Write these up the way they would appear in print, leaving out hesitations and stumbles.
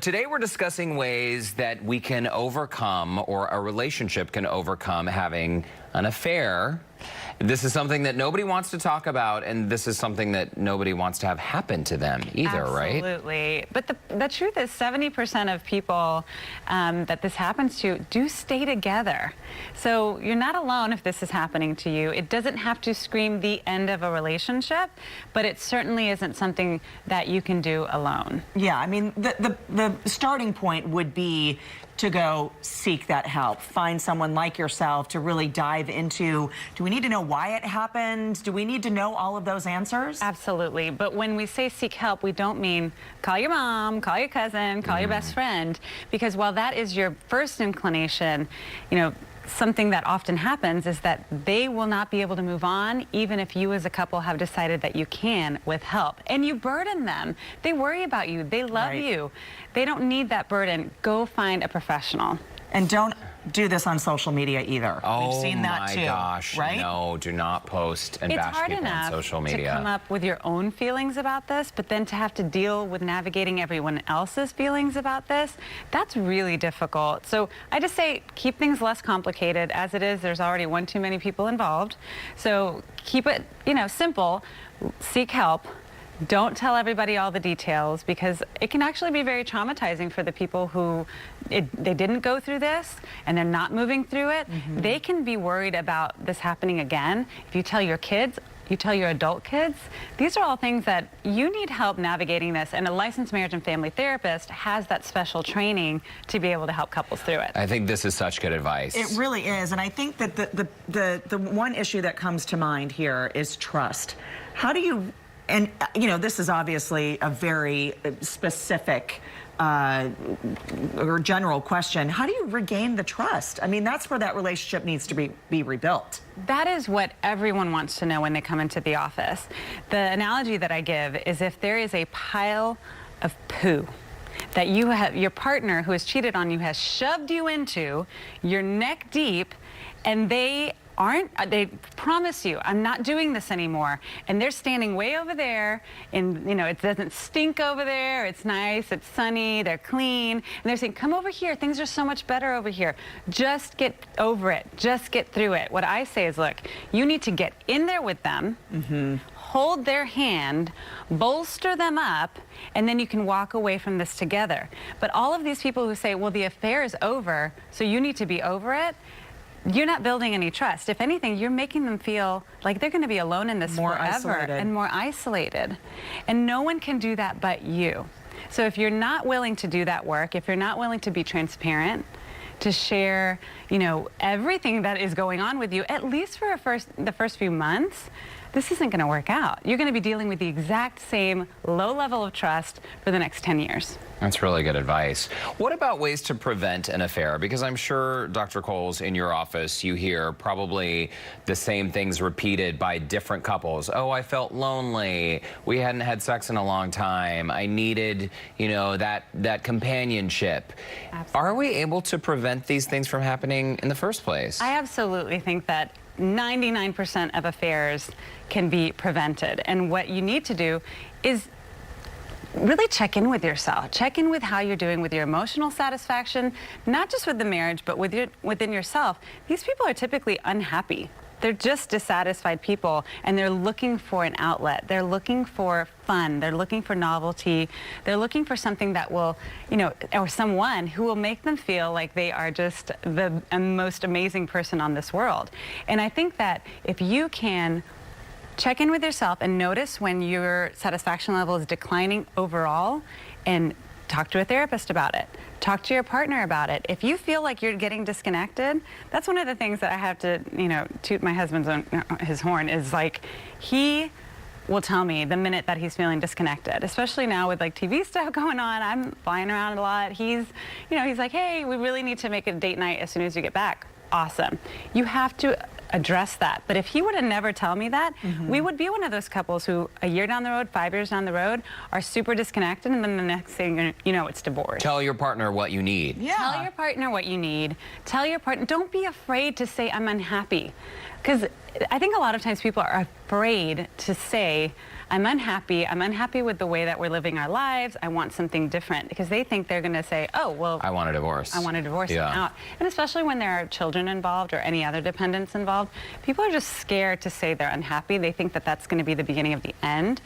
Today we're discussing ways that we can overcome, or a relationship can overcome, having an affair. This is something that nobody wants to talk about, and this is something that nobody wants to have happen to them either, right? Absolutely. But the truth is 70% of people that this happens to do stay together. So you're not alone if this is happening to you. It doesn't have to scream the end of a relationship, but it certainly isn't something that you can do alone. Yeah, I mean, the starting point would be to go seek that help. Find someone like yourself to really dive into, do we need to know why it happened? Do we need to know all of those answers? Absolutely. But when we say seek help, we don't mean call your mom, call your cousin, call your best friend. Because while that is your first inclination, you know, something that often happens is that they will not be able to move on even if you as a couple have decided that you can with help. And you burden them. They worry about you. They love you. They don't need that burden. Go find a professional. And don't do this on social media either. Oh, we've seen that too, my gosh, right? No, do not post and bash people on social media. It's hard enough to come up with your own feelings about this, but then to have to deal with navigating everyone else's feelings about this, that's really difficult. So I just say keep things less complicated. As it is, there's already one too many people involved. So keep it, you know, simple. Seek help. Don't tell everybody all the details, because it can actually be very traumatizing for the people who they didn't go through this and they're not moving through it. They can be worried about this happening again. If you tell your kids, you tell your adult kids, these are all things that you need help navigating this, and a licensed marriage and family therapist has that special training to be able to help couples through it. I think this is such good advice. It really is, and I think that the one issue that comes to mind here is trust. How do you, and you know, this is obviously a very specific or general question. How do you regain the trust? I mean, that's where that relationship needs to be rebuilt. That is what everyone wants to know when they come into the office. The analogy that I give is, if there is a pile of poo that you have, your partner who has cheated on you has shoved you into, you're neck deep, and they promise you, I'm not doing this anymore, and they're standing way over there, and you know, it doesn't stink over there, it's nice, it's sunny, they're clean, and they're saying, come over here, things are so much better over here. Just get over it, just get through it. What I say is, look, you need to get in there with them, hold their hand, bolster them up, and then you can walk away from this together. But all of these people who say, well, the affair is over, so you need to be over it, you're not building any trust. If anything, you're making them feel like they're going to be alone in this forever and more isolated. And no one can do that but you. So if you're not willing to do that work, if you're not willing to be transparent, to share, you know, everything that is going on with you, at least for the first few months, this isn't going to work out. You're going to be dealing with the exact same low level of trust for the next 10 years. That's really good advice. What about ways to prevent an affair? Because I'm sure, Dr. Coles, in your office, you hear probably the same things repeated by different couples. Oh, I felt lonely. We hadn't had sex in a long time. I needed, you know, that companionship. Absolutely. Are we able to prevent these things from happening in the first place? I absolutely think that 99% of affairs can be prevented. And what you need to do is really check in with yourself. Check in with how you're doing with your emotional satisfaction, not just with the marriage, but within yourself. These people are typically unhappy. They're just dissatisfied people, and they're looking for an outlet. They're looking for fun. They're looking for novelty. They're looking for something that will, you know, or someone who will make them feel like they are just the most amazing person on this world. And I think that if you can check in with yourself and notice when your satisfaction level is declining overall, and talk to a therapist about it. Talk to your partner about it. If you feel like you're getting disconnected, that's one of the things that I have to, you know, toot my husband's his horn, is like, he will tell me the minute that he's feeling disconnected, especially now with like TV stuff going on. I'm flying around a lot. He's, you know, he's like, hey, we really need to make a date night as soon as you get back. Awesome. You have to address that. But if he would have never tell me that, we would be one of those couples who a year down the road, 5 years down the road, are super disconnected, and then the next thing you know, it's divorce. Tell your partner what you need. Yeah. Tell your partner what you need. Tell your partner, don't be afraid to say, I'm unhappy. Because I think a lot of times people are afraid to say, I'm unhappy with the way that we're living our lives. I want something different, because they think they're going to say, oh, well, I want a divorce. I want a divorce. Yeah. And especially when there are children involved or any other dependents involved, people are just scared to say they're unhappy. They think that that's going to be the beginning of the end.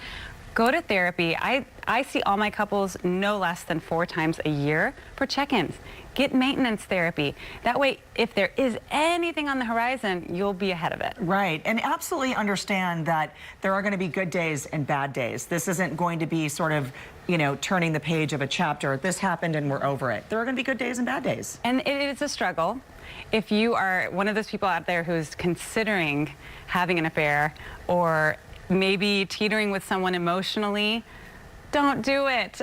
Go to therapy. I see all my couples no less than 4 times a year for check-ins. Get maintenance therapy. That way, if there is anything on the horizon, you'll be ahead of it. Right, and absolutely understand that there are going to be good days and bad days. This isn't going to be sort of, you know, turning the page of a chapter. This happened and we're over it. There are going to be good days and bad days. And it is a struggle. If you are one of those people out there who's considering having an affair, or maybe teetering with someone emotionally, don't do it.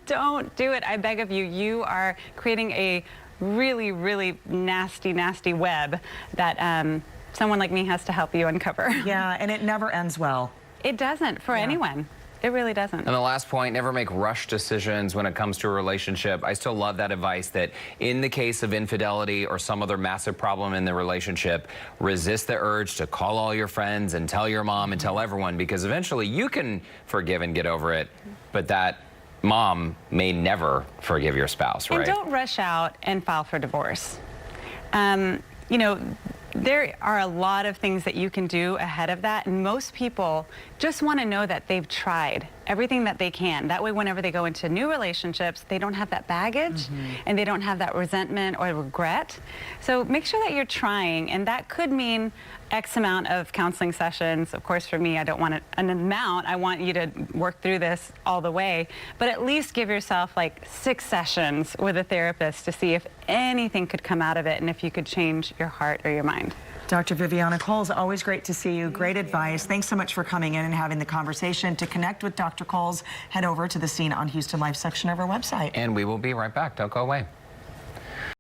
Don't do it. I beg of you. You are creating a really, really nasty, nasty web that someone like me has to help you uncover. Yeah, and it never ends well. It doesn't for anyone. It really doesn't. And the last point, never make rush decisions when it comes to a relationship. I still love that advice that in the case of infidelity or some other massive problem in the relationship, resist the urge to call all your friends and tell your mom and tell everyone, because eventually you can forgive and get over it, but that mom may never forgive your spouse, right? And don't rush out and file for divorce. You know, there are a lot of things that you can do ahead of that, and most people just want to know that they've tried everything that they can. That way, whenever they go into new relationships, they don't have that baggage and they don't have that resentment or regret. So make sure that you're trying, and that could mean X amount of counseling sessions. Of course, for me, I don't want an amount. I want you to work through this all the way, but at least give yourself like 6 sessions with a therapist to see if anything could come out of it and if you could change your heart or your mind. Dr. Viviana Coles, always great to see you. Great advice. Thanks so much for coming in and having the conversation. To connect with Dr. Coles, head over to the Scene on Houston Life section of our website. And we will be right back. Don't go away.